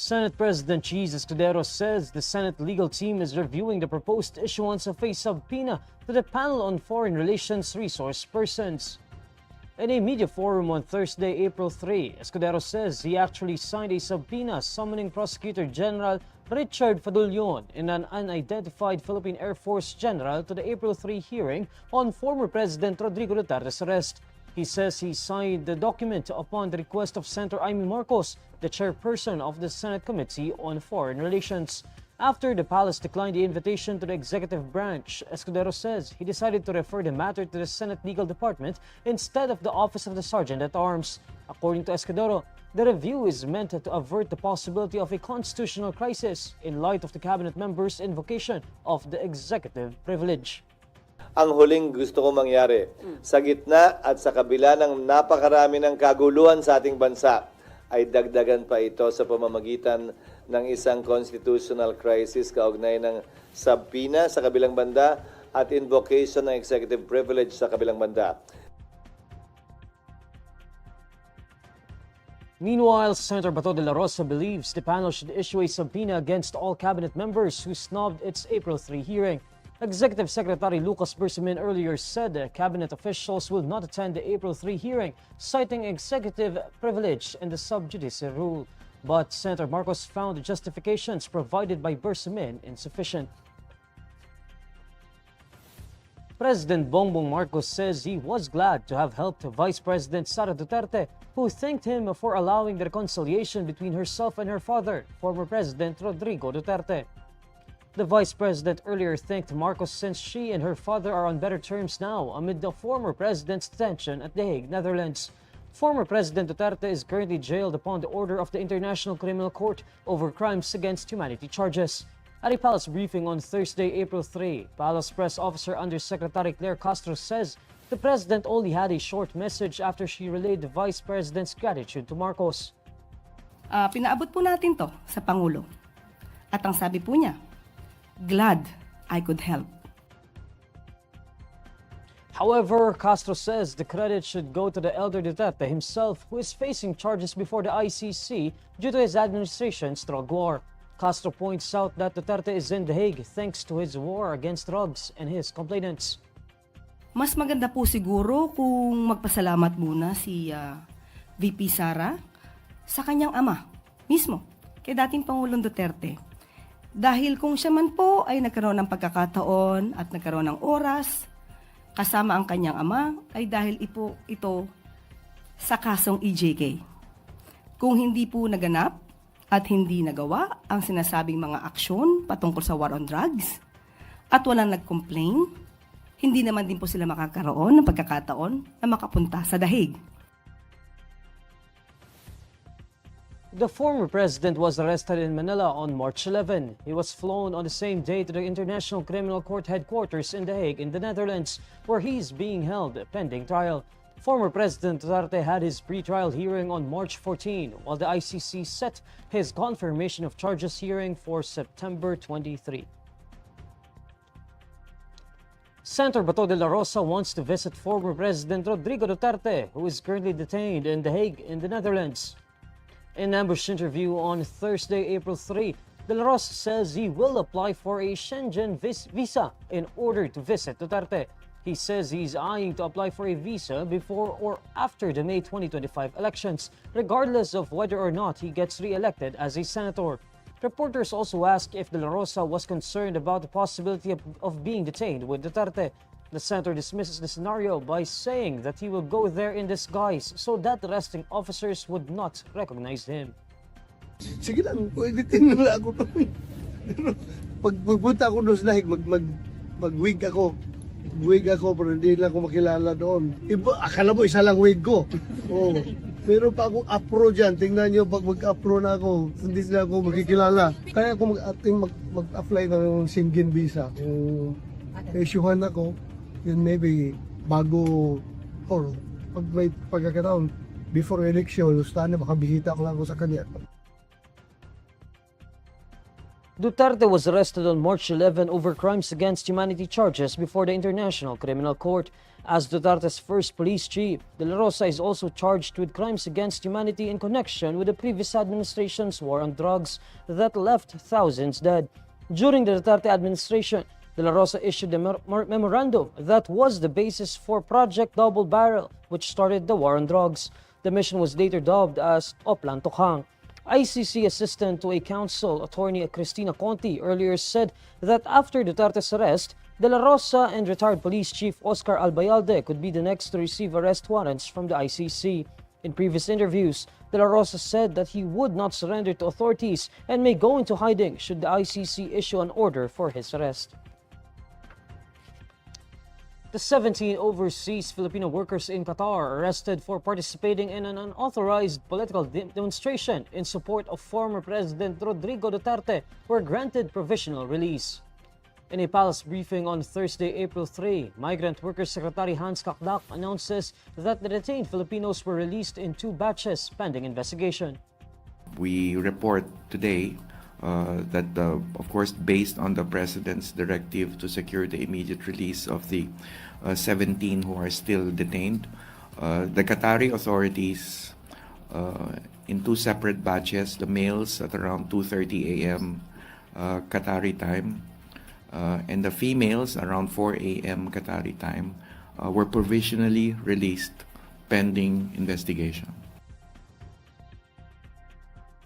Senate President Cheese Escudero says the Senate legal team is reviewing the proposed issuance of a subpoena to the Panel on Foreign Relations Resource Persons. In a media forum on Thursday, April 3, Escudero says he actually signed a subpoena summoning Prosecutor General Richard Fadullon and an unidentified Philippine Air Force general to the April 3 hearing on former President Rodrigo Duterte's arrest. He says he signed the document upon the request of Senator Amy Marcos, the chairperson of the Senate Committee on Foreign Relations. After the palace declined the invitation to the executive branch, Escudero says he decided to refer the matter to the Senate Legal Department instead of the Office of the Sergeant-at-Arms. According to Escudero, the review is meant to avert the possibility of a constitutional crisis in light of the cabinet members' invocation of the executive privilege. Ang huling gusto ko mangyari, sa gitna at sa kabila ng napakarami ng kaguluhan sa ating bansa, ay dagdagan pa ito sa pamamagitan ng isang constitutional crisis kaugnay ng subpoena sa kabilang banda at invocation ng executive privilege sa kabilang banda. Meanwhile, Senator Bato de la Rosa believes the panel should issue a subpoena against all cabinet members who snubbed its April 3 hearing. Executive Secretary Lucas Bersamin earlier said that cabinet officials will not attend the April 3 hearing, citing executive privilege and the sub judice rule. But Senator Marcos found the justifications provided by Bersamin insufficient. President Bongbong Marcos says he was glad to have helped Vice President Sara Duterte, who thanked him for allowing the reconciliation between herself and her father, former President Rodrigo Duterte. The Vice President earlier thanked Marcos since she and her father are on better terms now amid the former President's detention at The Hague, Netherlands. Former President Duterte is currently jailed upon the order of the International Criminal Court over crimes against humanity charges. At a palace briefing on Thursday, April 3, Palace Press Officer Undersecretary Claire Castro says the President only had a short message after she relayed the Vice President's gratitude to Marcos. Pinaabot po natin to sa Pangulo. At ang sabi po niya, glad I could help. However, Castro says the credit should go to the elder Duterte himself, who is facing charges before the ICC due to his administration's drug war. Castro points out that Duterte is in The Hague thanks to his war against drugs and his complainants. Mas maganda po siguro kung magpasalamat muna si VP Sara sa kanyang ama mismo, kay dating Pangulong Duterte. Dahil kung siya man po ay nagkaroon ng pagkakataon at nagkaroon ng oras kasama ang kanyang ama, ay dahil ito sa kasong EJK. Kung hindi po naganap at hindi nagawa ang sinasabing mga aksyon patungkol sa war on drugs at walang nag-complain, hindi naman din po sila makakaroon ng pagkakataon na makapunta sa The Hague. The former president was arrested in Manila on March 11. He was flown on the same day to the International Criminal Court headquarters in The Hague in the Netherlands, where he is being held pending trial. Former President Duterte had his pre-trial hearing on March 14, while the ICC set his confirmation of charges hearing for September 23. Senator Bato de la Rosa wants to visit former President Rodrigo Duterte, who is currently detained in The Hague in the Netherlands. In an ambush interview on Thursday, April 3, De La Rosa says he will apply for a Schengen visa in order to visit Duterte. He says he's eyeing to apply for a visa before or after the May 2025 elections, regardless of whether or not he gets re-elected as a senator. Reporters also asked if De La Rosa was concerned about the possibility of being detained with Duterte. The senator dismisses the scenario by saying that he will go there in disguise so that arresting officers would not recognize him. Sige lang, pwede nila ako. Pagpunta ako doon sa Hague, mag-wig ako. Wig ako, pero hindi lang ako makilala doon. Akala mo isa lang wig ko. Oh. Pero pa akong afro dyan, tingnan nyo, pag mag-afro na ako, hindi sila ako makikilala. Kaya ako mag-apply ng Schengen visa. Isyuhan ako, yun maybe bago or pag may pagkakataon before election, sana makabihita ko lang ako sa kanya. Duterte was arrested on March 11 over crimes against humanity charges before the International Criminal Court. As Duterte's first police chief, De La Rosa is also charged with crimes against humanity in connection with the previous administration's war on drugs that left thousands dead. During the Duterte administration, De La Rosa issued a memorandum that was the basis for Project Double Barrel, which started the war on drugs. The mission was later dubbed as Oplan Tokhang. ICC Assistant to a Counsel Attorney Cristina Conti earlier said that after Duterte's arrest, De La Rosa and retired Police Chief Oscar Albayalde could be the next to receive arrest warrants from the ICC. In previous interviews, De La Rosa said that he would not surrender to authorities and may go into hiding should the ICC issue an order for his arrest. The 17 overseas Filipino workers in Qatar arrested for participating in an unauthorized political demonstration in support of former President Rodrigo Duterte were granted provisional release. In a palace briefing on Thursday, April 3, Migrant Workers Secretary Hans Kakdak announces that the detained Filipinos were released in 2 batches pending investigation. We report today that, of course, based on the President's directive to secure the immediate release of the 17 who are still detained, the Qatari authorities, in 2 separate batches, the males at around 2:30 a.m. Qatari time, and the females around 4 a.m. Qatari time, were provisionally released pending investigation.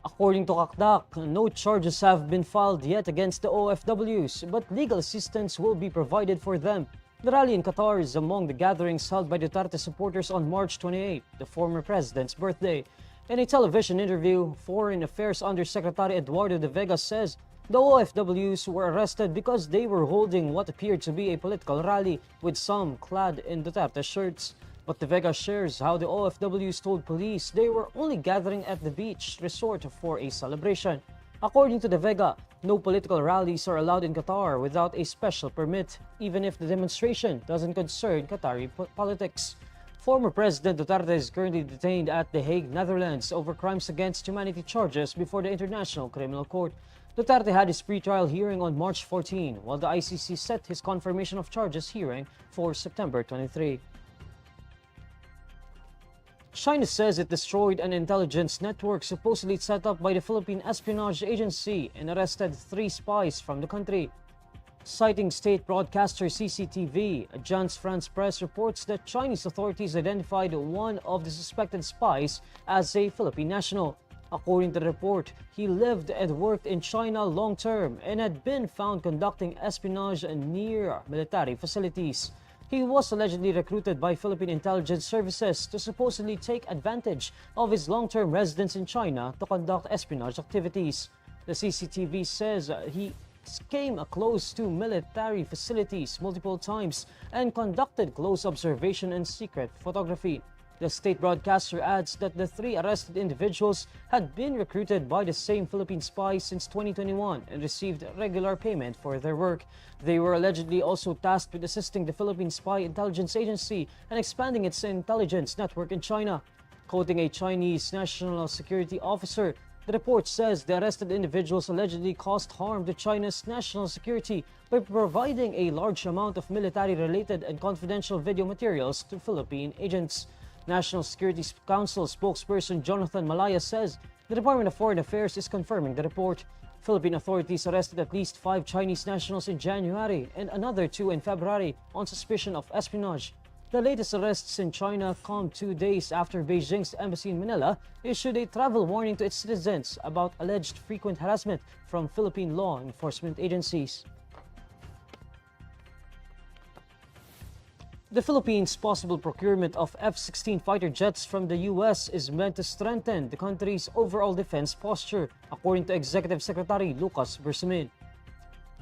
According to Kakdak, no charges have been filed yet against the OFWs, but legal assistance will be provided for them. The rally in Qatar is among the gatherings held by Duterte supporters on March 28, the former president's birthday. In a television interview, Foreign Affairs Undersecretary Eduardo de Vega says the OFWs were arrested because they were holding what appeared to be a political rally, with some clad in Duterte shirts. But De Vega shares how the OFWs told police they were only gathering at the beach resort for a celebration. According to De Vega, no political rallies are allowed in Qatar without a special permit, even if the demonstration doesn't concern Qatari politics. Former President Duterte is currently detained at The Hague, Netherlands, over crimes against humanity charges before the International Criminal Court. Duterte had his pre-trial hearing on March 14, while the ICC set his confirmation of charges hearing for September 23. China says it destroyed an intelligence network supposedly set up by the Philippine Espionage Agency and arrested 3 spies from the country. Citing state broadcaster CCTV, Agence France Presse reports that Chinese authorities identified one of the suspected spies as a Philippine national. According to the report, he lived and worked in China long-term and had been found conducting espionage near military facilities. He was allegedly recruited by Philippine intelligence services to supposedly take advantage of his long-term residence in China to conduct espionage activities. The CCTV says he came close to military facilities multiple times and conducted close observation and secret photography. The state broadcaster adds that the 3 arrested individuals had been recruited by the same Philippine spies since 2021 and received regular payment for their work. They were allegedly also tasked with assisting the Philippine Spy Intelligence Agency and expanding its intelligence network in China. Quoting a Chinese national security officer, the report says the arrested individuals allegedly caused harm to China's national security by providing a large amount of military-related and confidential video materials to Philippine agents. National Security Council spokesperson Jonathan Malaya says the Department of Foreign Affairs is confirming the report. Philippine authorities arrested at least 5 Chinese nationals in January and another 2 in February on suspicion of espionage. The latest arrests in China come 2 days after Beijing's embassy in Manila issued a travel warning to its citizens about alleged frequent harassment from Philippine law enforcement agencies. The Philippines' possible procurement of F-16 fighter jets from the U.S. is meant to strengthen the country's overall defense posture, according to Executive Secretary Lucas Bersamin.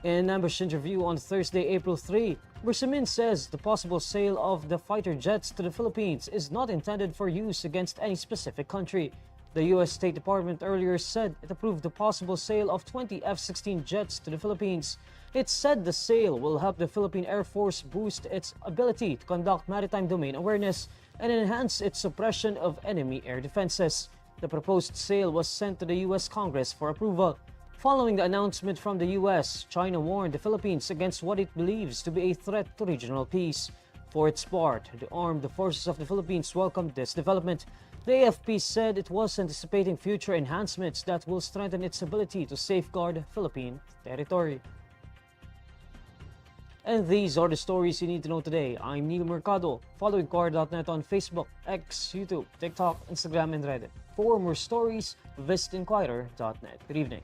In an ambush interview on Thursday, April 3, Bersamin says the possible sale of the fighter jets to the Philippines is not intended for use against any specific country. The U.S. State Department earlier said it approved the possible sale of 20 F-16 jets to the Philippines. It said the sale will help the Philippine Air Force boost its ability to conduct maritime domain awareness and enhance its suppression of enemy air defenses. The proposed sale was sent to the U.S. Congress for approval. Following the announcement from the U.S., China warned the Philippines against what it believes to be a threat to regional peace. For its part, the armed forces of the Philippines welcomed this development. The AFP said it was anticipating future enhancements that will strengthen its ability to safeguard Philippine territory. And these are the stories you need to know today. I'm Neil Mercado. Follow INQUIRER.net on Facebook, X, YouTube, TikTok, Instagram, and Reddit. For more stories, visit INQUIRER.net. Good evening.